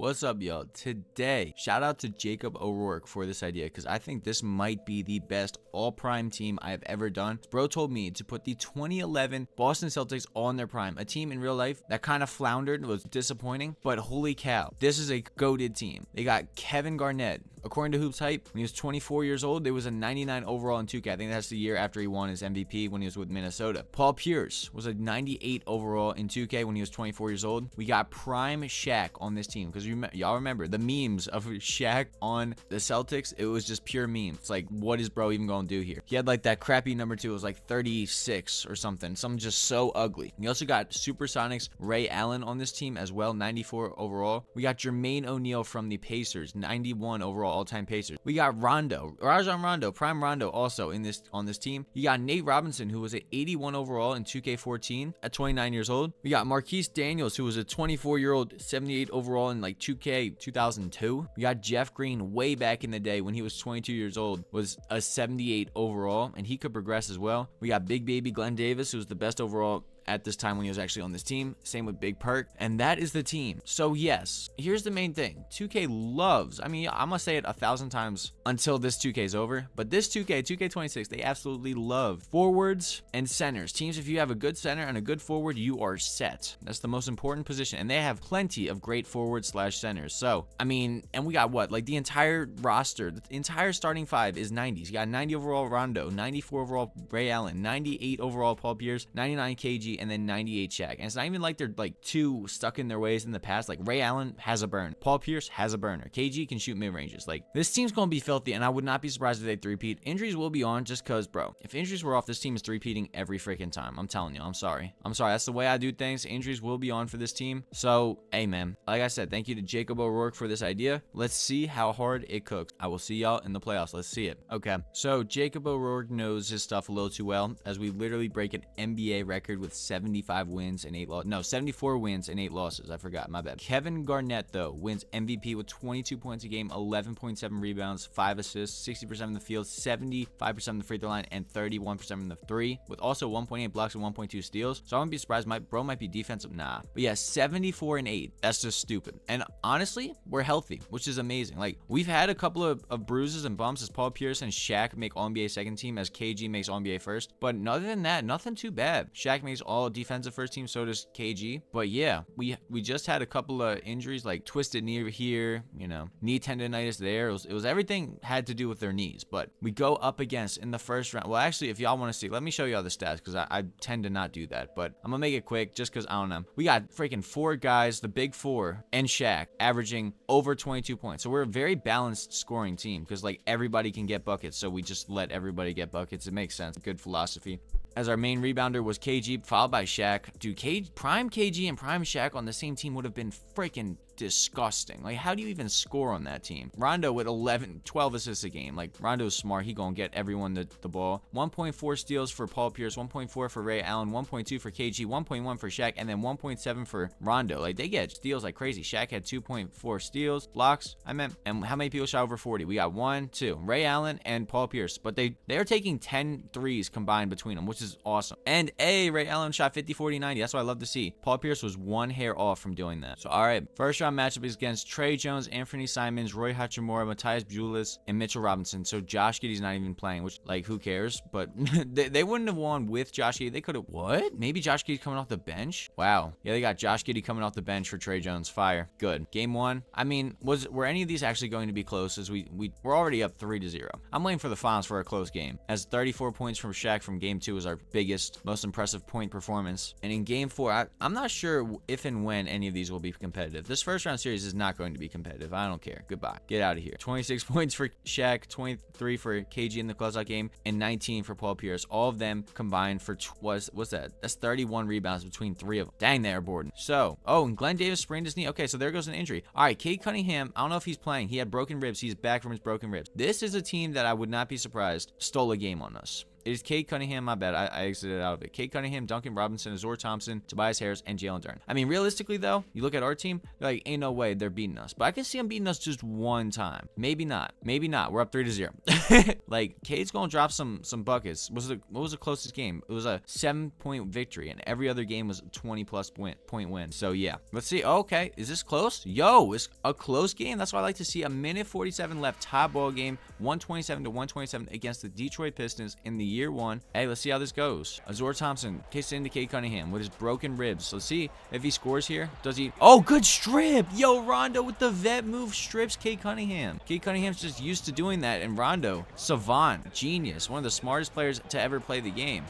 What's up, y'all? Today, shout out to Jacob O'Rourke for this idea because I think this might be the best all-prime team I have ever done. Bro told me to put the 2011 Boston Celtics all in their prime, a team in real life that kind of floundered, was disappointing, but holy cow, this is a goated team. They got Kevin Garnett. According to Hoops Hype, when he was 24 years old, there was a 99 overall in 2K. I think that's the year after he won his MVP when he was with Minnesota. Paul Pierce was a 98 overall in 2K when he was 24 years old. We got prime Shaq on this team because y'all remember the memes of Shaq on the Celtics. It was just pure meme. It's like, what is bro even going to do here? He had like that crappy number 2. It was like 36 or something. Something just so ugly. We also got Supersonics Ray Allen on this team as well, 94 overall. We got Jermaine O'Neal from the Pacers, 91 overall all-time Pacers. We got Rajon Rondo, prime Rondo also on this team. You got Nate Robinson, who was an 81 overall in 2K14 at 29 years old. We got Marquise Daniels, who was a 24-year-old 78 overall in like 2K 2002. We got Jeff Green way back in the day when he was 22 years old, was a 78 overall, and he could progress as well. We got Big Baby Glenn Davis, who was the best overall at this time when he was actually on this team. Same with Big Perk. And that is the team. So yes, here's the main thing. 2K loves, I mean, I'm gonna say it 1,000 times until this 2K is over, but this 2K26, they absolutely love forwards and centers. Teams, if you have a good center and a good forward, you are set. That's the most important position. And they have plenty of great forwards / centers. So, I mean, and we got what? Like the entire roster, the entire starting 5 is 90s. You got 90 overall Rondo, 94 overall Ray Allen, 98 overall Paul Pierce, 99 KG, and then 98 Shaq. And it's not even like they're like too stuck in their ways in the past. Like Ray Allen has a burn. Paul Pierce has a burner. KG can shoot mid-ranges. Like this team's going to be filthy, and I would not be surprised if they three-peat. Injuries will be on just because, bro, if injuries were off, this team is three-peating every freaking time. I'm telling you, I'm sorry. That's the way I do things. Injuries will be on for this team. So, hey, man, like I said, thank you to Jacob O'Rourke for this idea. Let's see how hard it cooks. I will see y'all in the playoffs. Let's see it. Okay, so Jacob O'Rourke knows his stuff a little too well, as we literally break an NBA record with 75 wins and 8 losses. No, 74 wins and 8 losses. I forgot. My bad. Kevin Garnett, though, wins MVP with 22 points a game, 11.7 rebounds, 5 assists, 60% from the field, 75% from the free throw line, and 31% from the 3, with also 1.8 blocks and 1.2 steals. So I wouldn't be surprised. My bro might be defensive. Nah. But yeah, 74 and 8. That's just stupid. And honestly, we're healthy, which is amazing. Like, we've had a couple of bruises and bumps as Paul Pierce and Shaq make All-NBA second team, as KG makes All-NBA first. But other than that, nothing too bad. Shaq makes all defensive first team, so does KG. But yeah, we just had a couple of injuries, like twisted knee here, you know, knee tendonitis there. It was everything had to do with their knees. But we go up against in the first round. Well, actually, if y'all want to see, let me show you all the stats, because I tend to not do that. But I'm gonna make it quick just because I don't know. We got freaking 4 guys, the big 4, and Shaq averaging over 22 points. So we're a very balanced scoring team because like everybody can get buckets. So we just let everybody get buckets. It makes sense. Good philosophy. As our main rebounder was KG, followed by Shaq. Dude, prime KG and prime Shaq on the same team would have been freaking disgusting. Like, how do you even score on that team? Rondo with 12 assists a game. Like, Rondo's smart. He gonna get everyone the ball. 1.4 steals for Paul Pierce, 1.4 for Ray Allen, 1.2 for KG, 1.1 for Shaq, and then 1.7 for Rondo. Like, they get steals like crazy. Shaq had 2.4 steals, blocks, and how many people shot over 40? We got 1, 2. Ray Allen and Paul Pierce. But they are taking 10 threes combined between them, which is awesome. And Ray Allen shot 50, 40, 90. That's what I love to see. Paul Pierce was 1 hair off from doing that. So, all right. First round matchup is against Trey Jones, Anthony Simons, Roy Hachimura, Matthias Buelis, and Mitchell Robinson. So Josh Giddey's not even playing, which, like, who cares? But they wouldn't have won with Josh Giddey. They could have, what? Maybe Josh Giddey's coming off the bench? Wow. Yeah, they got Josh Giddey coming off the bench for Trey Jones. Fire. Good. Game 1. I mean, were any of these actually going to be close, as we're already up 3-0. I'm waiting for the finals for a close game, as 34 points from Shaq from game 2 was our biggest, most impressive point performance. And in game 4, I'm not sure if and when any of these will be competitive. This first round series is not going to be competitive. I don't care. Goodbye. Get out of here. 26 points for Shaq, 23 for KG in the closeout game, and 19 for Paul Pierce. All of them combined for what's that? That's 31 rebounds between 3 of them. Dang, they are boarding. So, and Glenn Davis sprained his knee. Okay, so there goes an injury. All right, Cade Cunningham, I don't know if he's playing. He had broken ribs. He's back from his broken ribs. This is a team that I would not be surprised stole a game on us. It is Cade Cunningham. My bad. I exited out of it. Cade Cunningham, Duncan Robinson, Azor Thompson, Tobias Harris, and Jalen Duren. I mean, realistically, though, you look at our team, like, ain't no way they're beating us. But I can see them beating us just one time. Maybe not. Maybe not. We're up 3-0. Like, Cade's going to drop some buckets. What was the closest game? It was a 7-point victory, and every other game was a 20-plus point win. So, yeah. Let's see. Oh, okay. Is this close? Yo, it's a close game. That's why I like to see. A minute 47 left. Tie ball game. 127-127 against the Detroit Pistons in the year 1. Hey, let's see how this goes. Azor Thompson kicks into Cade Cunningham with his broken ribs. So let's see if he scores here. Does he? Oh, good strip. Yo, Rondo with the vet move strips Cade Cunningham. Cade Cunningham's just used to doing that. And Rondo, savant, genius, one of the smartest players to ever play the game.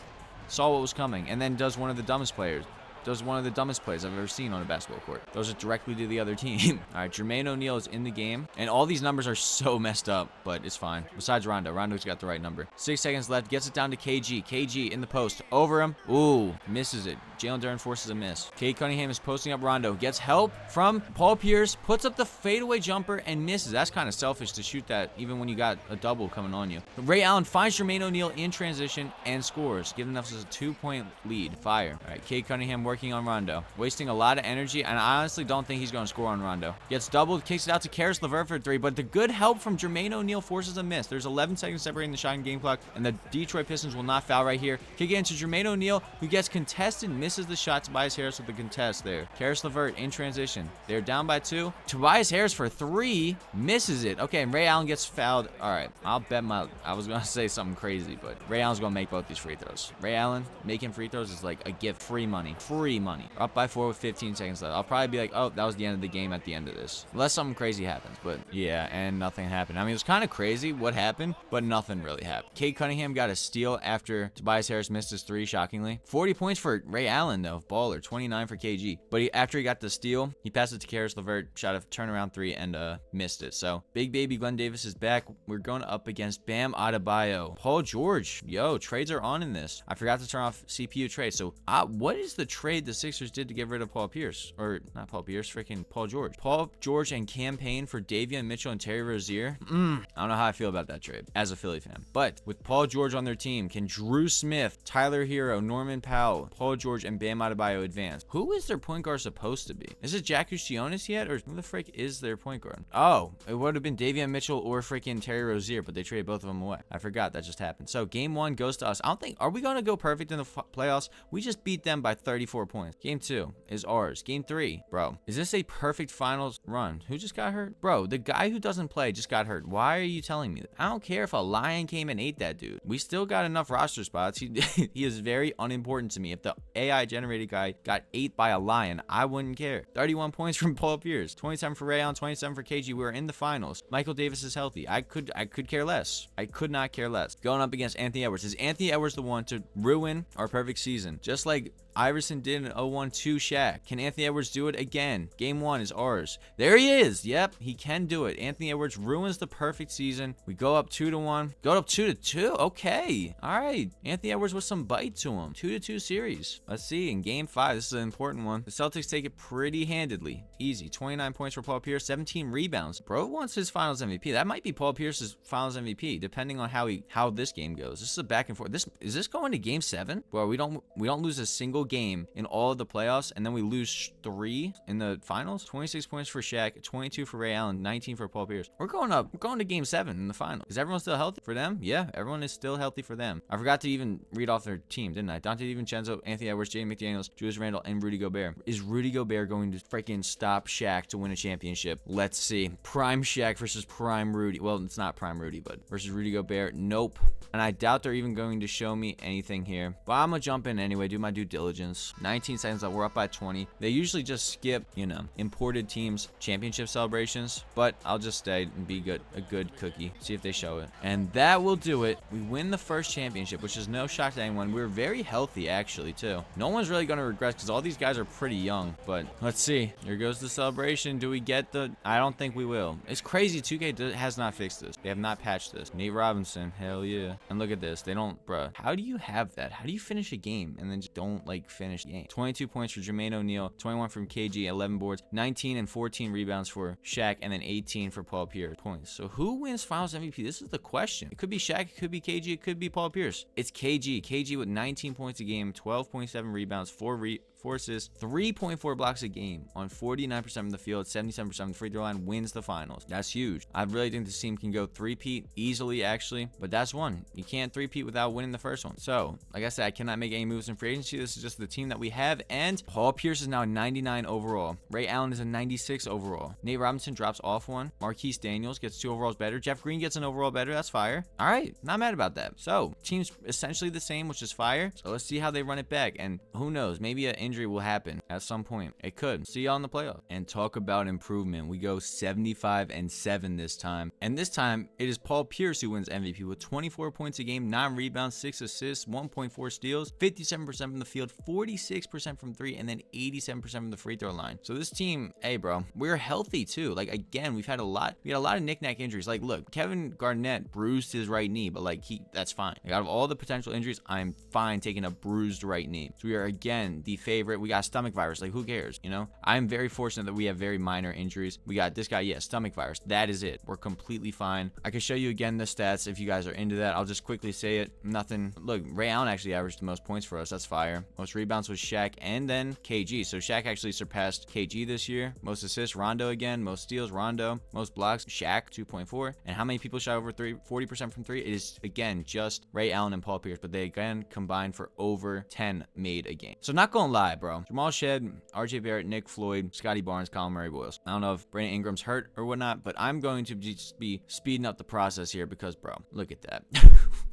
Saw what was coming and then does one of the dumbest plays I've ever seen on a basketball court. Throws it directly to the other team. All right, Jermaine O'Neal is in the game. And all these numbers are so messed up, but it's fine. Besides Rondo. Rondo's got the right number. 6 seconds left. Gets it down to KG. KG in the post. Over him. Ooh, misses it. Jalen Duren forces a miss. Cade Cunningham is posting up Rondo. Gets help from Paul Pierce. Puts up the fadeaway jumper and misses. That's kind of selfish to shoot that even when you got a double coming on you. Ray Allen finds Jermaine O'Neal in transition and scores, giving us a 2-point lead. Fire. All right, Cade Cunningham working on Rondo. Wasting a lot of energy, and I honestly don't think he's going to score on Rondo. Gets doubled, kicks it out to Karis LeVert for 3, but the good help from Jermaine O'Neal forces a miss. There's 11 seconds separating the shot and game clock, and the Detroit Pistons will not foul right here. Kick it into Jermaine O'Neal, who gets contested, misses the shot. Tobias Harris with the contest there. Karis LeVert in transition. They're down by 2. Tobias Harris for 3, misses it. Okay, and Ray Allen gets fouled. All right, I'll bet I was going to say something crazy, but Ray Allen's going to make both these free throws. Ray Allen making free throws is like a gift. Free money. Free money. Up by 4 with 15 seconds left. I'll probably be like, oh, that was the end of the game at the end of this. Unless something crazy happens. But yeah, and nothing happened. I mean, it was kind of crazy what happened, but nothing really happened. Cade Cunningham got a steal after Tobias Harris missed his 3, shockingly. 40 points for Ray Allen, though. Baller. 29 for KG. But after he got the steal, he passed it to Karis LeVert, shot a turnaround 3, and missed it. So, big baby Glenn Davis is back. We're going up against Bam Adebayo. Paul George. Yo, trades are on in this. I forgot to turn off CPU trade. So, what is the trade the Sixers did to get rid of Paul Pierce? Or, not Paul Pierce, freaking Paul George. Paul George and campaign for Davion Mitchell and Terry Rozier. I don't know how I feel about that trade as a Philly fan. But, with Paul George on their team, can Drew Smith, Tyler Hero, Norman Powell, Paul George, and Bam Adebayo advance? Who is their point guard supposed to be? Is it Jack Uchionis yet? Or who the frick is their point guard? Oh, it would have been Davion Mitchell or freaking Terry Rozier, but they traded both of them away. I forgot that just happened. So, game 1 goes to us. I don't think, are we going to go perfect in the playoffs? We just beat them by 34 points. Game 2 is ours. Game 3, bro. Is this a perfect finals run? Who just got hurt? Bro, the guy who doesn't play just got hurt. Why are you telling me that? I don't care if a lion came and ate that dude. We still got enough roster spots. He is very unimportant to me. If the AI generated guy got ate by a lion, I wouldn't care. 31 points from Paul Pierce. 27 for Ray Allen, 27 for KG. We were in the finals. Michael Davis is healthy. I could care less. I could not care less. Going up against Anthony Edwards. Is Anthony Edwards the one to ruin our perfect season? Just like Iverson did in 0-1-2 Shaq. Can Anthony Edwards do it again? Game 1 is ours. There he is. Yep, he can do it. Anthony Edwards ruins the perfect season. We go up 2-1. Go up 2-2. Okay. All right. Anthony Edwards with some bite to him. 2-2 series. Let's see. In game 5, this is an important one. The Celtics take it pretty handedly. Easy. 29 points for Paul Pierce. 17 rebounds. Bro wants his finals MVP. That might be Paul Pierce's finals MVP, depending on how this game goes. This is a back and forth. Is this going to game 7? Bro, we don't lose a single game in all of the playoffs, and then we lose 3 in the finals. 26 points for Shaq, 22 for Ray Allen, 19 for Paul Pierce. We're going to game 7 in the final. Is everyone still healthy for them? Yeah, everyone is still healthy for them. I forgot to even read off their team, didn't I? Dante DiVincenzo, Anthony Edwards, Jaden McDaniels, Julius Randle, and Rudy Gobert. Is Rudy Gobert going to freaking stop Shaq to win a championship? Let's see. Prime Shaq versus Prime Rudy. Well, it's not Prime Rudy, but versus Rudy Gobert. Nope. And I doubt they're even going to show me anything here. But I'm going to jump in anyway, do my due diligence. 19 seconds left. We're up by 20. They usually just skip, imported teams' championship celebrations. But I'll just stay and be a good cookie. See if they show it. And that will do it. We win the first championship, which is no shock to anyone. We're very healthy, actually, too. No one's really going to regress because all these guys are pretty young. But let's see. Here goes the celebration. Do we get the... I don't think we will. It's crazy. 2K has not fixed this. They have not patched this. Nate Robinson. Hell yeah. And look at this. They don't... Bruh. How do you have that? How do you finish a game and then just don't, like finish the game. 22 points for Jermaine O'Neal, 21 from KG, 11 boards, 19 and 14 rebounds for Shaq, and then 18 for Paul Pierce points. So who wins Finals MVP? This is the question. It could be Shaq, it could be KG, it could be Paul Pierce. It's KG. KG with 19 points a game, 12.7 rebounds, 4 assists, 3.4 blocks a game on 49% from the field, 77% from the free throw line, wins the finals. That's huge. I really think this team can go three-peat easily, actually, but that's one. You can't three-peat without winning the first one. So, like I said, I cannot make any moves in free agency. This is just the team that we have, and Paul Pierce is now a 99 overall. Ray Allen is a 96 overall. Nate Robinson drops off one. Marquise Daniels gets 2 overalls better. Jeff Green gets an overall better. That's fire. All right, not mad about that. So, team's essentially the same, which is fire. So, let's see how they run it back, and who knows, maybe an injury will happen at some point. It could. See y'all in the playoffs. And talk about improvement. We go 75-7 this time. And this time, it is Paul Pierce who wins MVP with 24 points a game, 9 rebounds, 6 assists, 1.4 steals, 57% from the field, 46% from 3, and then 87% from the free throw line. So this team, hey bro, we're healthy too. Like again, we had a lot of knick-knack injuries. Like look, Kevin Garnett bruised his right knee, but like that's fine. Like, out of all the potential injuries, I'm fine taking a bruised right knee. So we are again the favorite. We got stomach virus. Like who cares? You know, I'm very fortunate that we have very minor injuries. We got this guy, yeah, stomach virus. That is it. We're completely fine. I can show you again the stats if you guys are into that. I'll just quickly say it. Nothing. Look, Ray Allen actually averaged the most points for us. That's fire. Most rebounds was Shaq and then KG. So Shaq actually surpassed KG this year. Most assists, Rondo again. Most steals, Rondo. Most blocks, Shaq, 2.4. And how many people shot over 40% from 3? It is again just Ray Allen and Paul Pierce, but they again combined for over 10 made a game. So not gonna lie, bro. Jamal Shed, RJ Barrett, Nick Floyd, Scotty Barnes, Colin Murray Boyles. I don't know if Brandon Ingram's hurt or whatnot, but I'm going to just be speeding up the process here because, bro, look at that.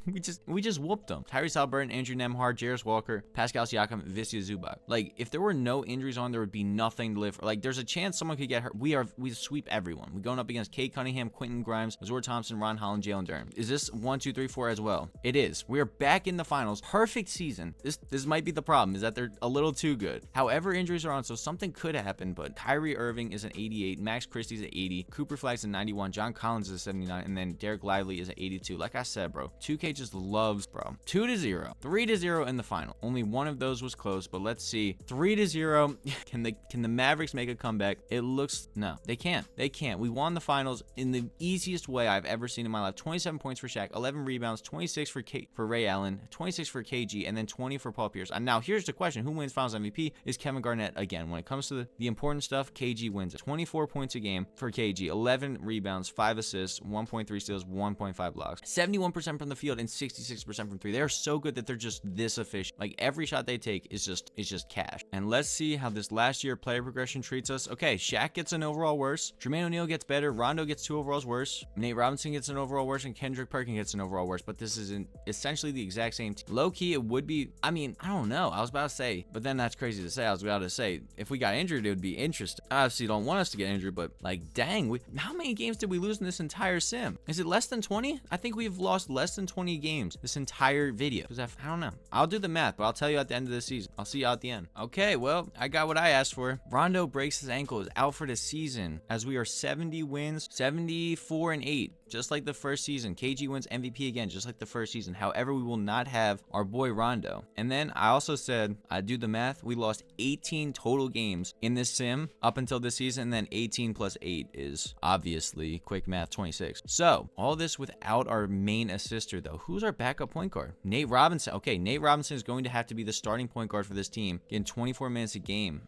we just whooped them. Tyrese Haliburton, Andrew Nembhard, Jarris Walker, Pascal Siakam, Visca Zubac. Like, if there were no injuries on, there would be nothing to live for. Like, there's a chance someone could get hurt. We sweep everyone. We're going up against Cade Cunningham, Quentin Grimes, Azor Thompson, Ron Holland, Jalen Duren. Is this 1, 2, 3, 4 as well? It is. We are back in the finals. Perfect season. This might be the problem, is that they're a little too good. However, injuries are on, so something could happen, but Kyrie Irving is an 88, Max Christie's an 80, Cooper Flag's a 91, John Collins is a 79, and then Derek Lively is an 82. Like I said, bro, 2K just loves, bro. 2-0, 3-0 in the final. Only one of those was close, but let's see. 3-0. Can the Mavericks make a comeback? It looks, no, they can't. They can't. We won the finals in the easiest way I've ever seen in my life. 27 points for Shaq, 11 rebounds, 26 for Ray Allen, 26 for KG, and then 20 for Paul Pierce. And now here's the question: who wins Finals MVP? Is Kevin Garnett again? When it comes to the important stuff, KG wins it. 24 points a game for KG, 11 rebounds, 5 assists, 1.3 steals, 1.5 blocks, 71% from the field and 66% from 3. They're so good that they're just this efficient. Like every shot they take is just cash. And let's see how this last year player progression treats us. Okay, Shaq gets an overall worse. Jermaine O'Neal gets better. Rondo gets 2 overalls worse. Nate Robinson gets an overall worse, and Kendrick Perkins gets an overall worse. But this is essentially the exact same team. Low key, it would be. I mean, I don't know. I was about to say, but then that's crazy to say. I was about to say, if we got injured, it would be interesting. I obviously don't want us to get injured, but like, dang, how many games did we lose in this entire sim? Is it less than 20? I think we've lost less than 20 games this entire video. Because I don't know. I'll do the math, but I'll tell you at the end of the season. I'll see you at the end. Okay, well, I got what I asked for. Rondo breaks his ankle, is out for the season, as we are 70 wins, 74-8. Just like the first season. KG wins MVP again, just like the first season. However, we will not have our boy Rondo. And then I also said, I do the math, we lost 18 total games in this sim up until this season, and then 18 plus 8 is obviously, quick math, 26. So, all this without our main assister though. Who's our backup point guard? Nate Robinson. Okay, Nate Robinson is going to have to be the starting point guard for this team, getting 24 minutes a game.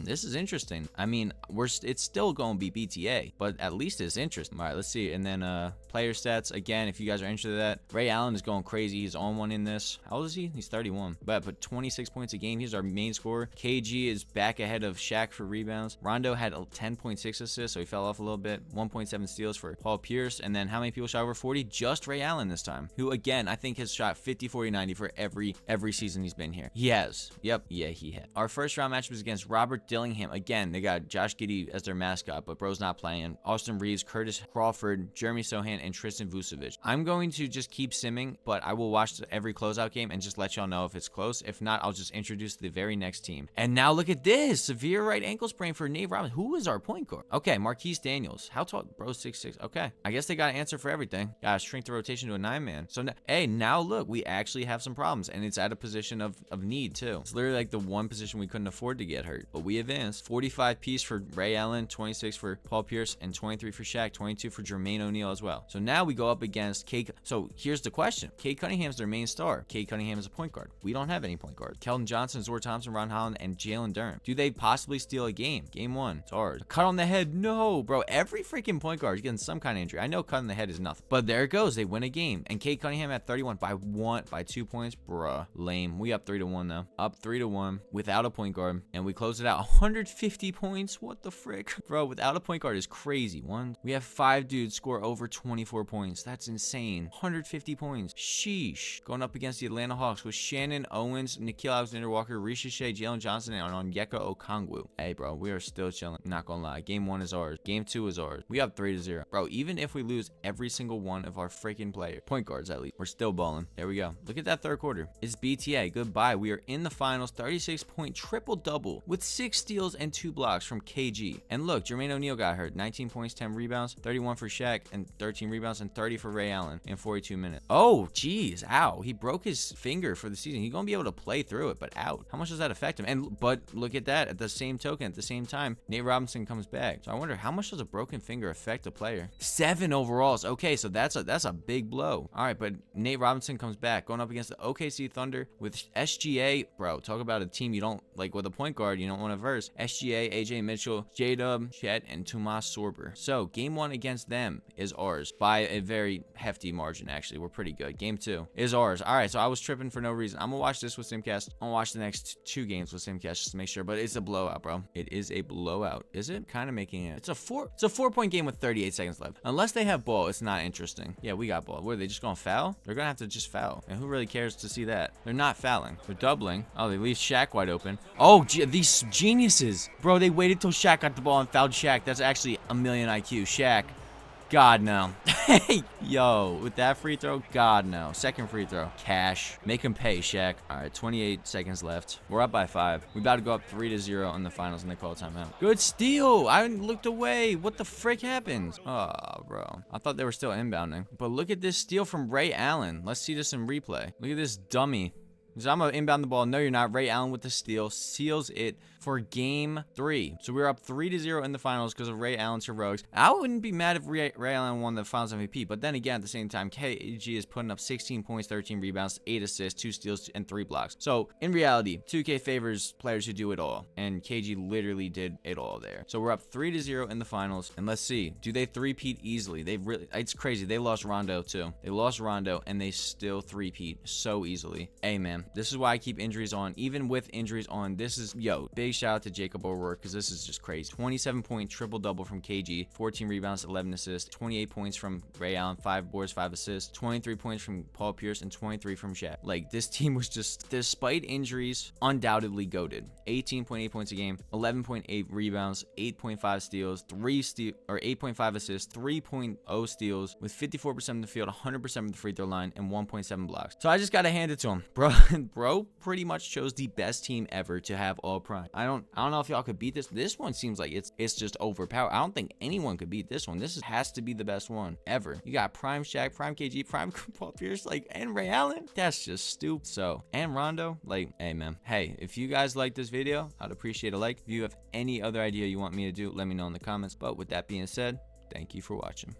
This is interesting. I mean, it's still going to be BTA, but at least it's interesting. All right, let's see. And then player stats, again, if you guys are interested in that, Ray Allen is going crazy. He's on one in this. How old is he? He's 31. But 26 points a game. He's our main scorer. KG is back ahead of Shaq for rebounds. Rondo had 10.6 assists, so he fell off a little bit. 1.7 steals for Paul Pierce. And then how many people shot over 40? Just Ray Allen this time, who again, I think has shot 50, 40, 90 for every season he's been here. He has. Yep. Yeah, he had. Our first round match was against Robert Dillingham. Again, they got Josh Giddey as their mascot, but bro's not playing. Austin Reeves, Curtis Crawford, Jeremy Sohan, and Tristan Vucevic. I'm going to just keep simming, but I will watch every closeout game and just let y'all know if it's close. If not, I'll just introduce introduced to the very next team. And now look at this. Severe right ankle sprain for Nate Robinson. Who is our point guard? Okay, Marquise Daniels. How tall? Bro, 6'6". Okay. I guess they got an answer for everything. Gotta shrink the rotation to a 9-man. So, hey, now look, we actually have some problems. And it's at a position of need, too. It's literally like the one position we couldn't afford to get hurt. But we advanced. 45 piece for Ray Allen, 26 for Paul Pierce, and 23 for Shaq, 22 for Jermaine O'Neal as well. So now we go up against Cade. So here's the question. Cade Cunningham's their main star. Cade Cunningham is a point guard. We don't have any point guard. Keldon Johnson, Zor Thompson, Ron Holland, and Jalen Durham. Do they possibly steal a game? Game 1. It's hard. Cut on the head. No, bro. Every freaking point guard is getting some kind of injury. I know cut on the head is nothing. But there it goes. They win a game. And Cade Cunningham at 31 by 2 points. Bruh. Lame. We up 3-1 though. Up 3-1 without a point guard. And we close it out. 150 points. What the frick? Bro, without a point guard is crazy. We have 5 dudes score over 24 points. That's insane. 150 points. Sheesh. Going up against the Atlanta Hawks with Shannon Owens, Nikhil Alexander-Walker, Risha Shea, Jalen Johnson, and Onyeka Okongwu. Hey, bro, we are still chilling. Not gonna lie. Game 1 is ours. Game 2 is ours. We up 3-0. Bro, even if we lose every single one of our freaking players, point guards at least, we're still balling. There we go. Look at that third quarter. It's BTA. Goodbye. We are in the finals. 36-point triple-double with 6 steals and 2 blocks from KG. And look, Jermaine O'Neal got hurt. 19 points, 10 rebounds, 31 for Shaq, and 13 rebounds, and 30 for Ray Allen in 42 minutes. Oh, geez. Ow. He broke his finger for the season. He's going to be able to play through it, but out. How much does that affect him? But look at that. At the same token, at the same time, Nate Robinson comes back. So I wonder, how much does a broken finger affect a player? 7 overalls. Okay, so that's a big blow. All right, but Nate Robinson comes back, going up against the OKC Thunder with SGA. Bro, talk about a team you don't like with a point guard you don't want to verse. SGA, AJ Mitchell, J-Dub, Chet, and Tomas Sorber. So game 1 against them is ours by a very hefty margin. Actually, we're pretty good. Game 2 is ours. All right, so I was tripping for no reason. I'm gonna watch this with Simcast. I'm gonna watch the next 2 games with Simcast just to make sure. But it's a blowout, bro. It is a blowout. Is it? Kind of making it. It's a 4-point game with 38 seconds left. Unless they have ball, it's not interesting. Yeah, we got ball. What are they just gonna foul? They're gonna have to just foul. And who really cares to see that? They're not fouling. They're doubling. Oh, they leave Shaq wide open. Oh, these geniuses, bro. They waited till Shaq got the ball and fouled Shaq. That's actually a million IQ. Shaq. God, no. Hey, yo, with that free throw, God, no. Second free throw. Cash. Make him pay, Shaq. All right, 28 seconds left. We're up by 5. We about to go up 3-0 in the finals, and they call a timeout. Good steal. I looked away. What the frick happened? Oh, bro. I thought they were still inbounding. But look at this steal from Ray Allen. Let's see this in replay. Look at this dummy. So I'm going to inbound the ball. No, you're not. Ray Allen with the steal. Seals it for game 3. So we're up 3-0 in the finals because of Ray Allen's heroics. I wouldn't be mad if Ray Allen won the finals MVP. But then again, at the same time, KG is putting up 16 points, 13 rebounds, 8 assists, 2 steals, and 3 blocks. So in reality, 2K favors players who do it all. And KG literally did it all there. So we're up 3-0 in the finals. And let's see. Do they three-peat easily? It's crazy. They lost Rondo too. They lost Rondo and they still three-peat so easily. Hey, man. This is why I keep injuries on. Even with injuries on, this is, yo, big shout out to Jacob O'Rourke because this is just crazy. 27-point triple-double from KG, 14 rebounds, 11 assists, 28 points from Ray Allen, 5 boards, 5 assists, 23 points from Paul Pierce, and 23 from Shaq. Like, this team was just, despite injuries, undoubtedly goated. 18.8 points a game, 11.8 rebounds, 8.5 steals, 8.5 assists, 3.0 steals, with 54% from the field, 100% from the free throw line, and 1.7 blocks. So I just gotta hand it to him, bro. Pretty much chose the best team ever to have all prime. I don't know if y'all could beat this. This one seems like it's just overpowered. I don't think anyone could beat this one. This has to be the best one ever. You got prime Shaq, prime KG, prime Paul Pierce, like, and Ray Allen. That's just stupid. So, and Rondo, like, hey, man. Hey, if you guys like this video, I'd appreciate a like. If you have any other idea you want me to do, let me know in the comments. But with that being said, thank you for watching.